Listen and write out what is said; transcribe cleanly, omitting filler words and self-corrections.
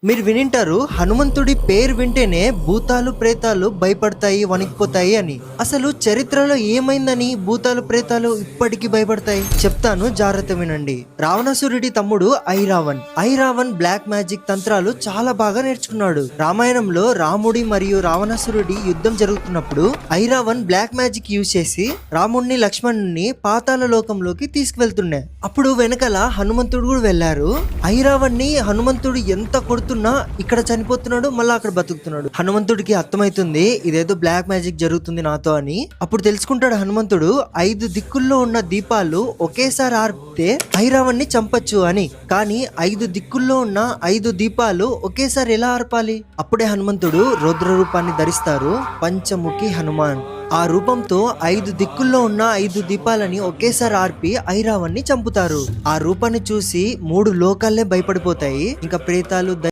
మీరు వినింటారు, హనుమంతుడి పేరు వింటేనే భూతాలు ప్రేతాలు భయపడతాయి, వణికిపోతాయి అని. అసలు చరిత్రలో ఏమైందని భూతాలు ప్రేతాలు ఇప్పటికీ భయపడతాయి? చెప్తాను, జాగ్రత్త వినండి. రావణాసురుడి తమ్ముడు ఐరావన్ బ్లాక్ మ్యాజిక్ తంత్రాలు చాలా బాగా నేర్చుకున్నాడు. రామాయణంలో రాముడి మరియు రావణాసురుడి యుద్ధం జరుగుతున్నప్పుడు ఐరావన్ బ్లాక్ మ్యాజిక్ యూజ్ చేసి రాముడిని లక్ష్మణుని పాతాళ లోకంలోకి తీసుకువెళ్తుండే. అప్పుడు వెనకాల హనుమంతుడు కూడా వెళ్లారు. ఐరావన్ని హనుమంతుడు ఎంత కొడుతున్నా ఇక్కడ చనిపోతున్నాడు, మళ్ళీ అక్కడ బతుకుతున్నాడు. హనుమంతుడికి అర్థమైతుంది ఇదేదో బ్లాక్ మ్యాజిక్ జరుగుతుంది నాతో అని. అప్పుడు తెలుసుకుంటాడు హనుమంతుడు, 5 దిక్కుల్లో ఉన్న దీపాలు ఒకేసారి ఆర్పితే ఐరావన్ని చంపచ్చు అని. కానీ 5 దిక్కుల్లో ఉన్న 5 దీపాలు ఒకేసారి ఎలా ఆర్పాలి? అప్పుడే హనుమంతుడు రౌద్ర రూపాన్ని ధరిస్తారు, పంచముఖి హనుమాన్. ఆ రూపంతో 5 దిక్కుల్లో ఉన్న 5 దీపాలని ఒకేసారి ఆర్పి ఐరావన్ని చంపుతారు. ఆ రూపాన్ని చూసి 3 లోకాలే భయపడిపోతాయి. ఇంకా ప్రేతాలు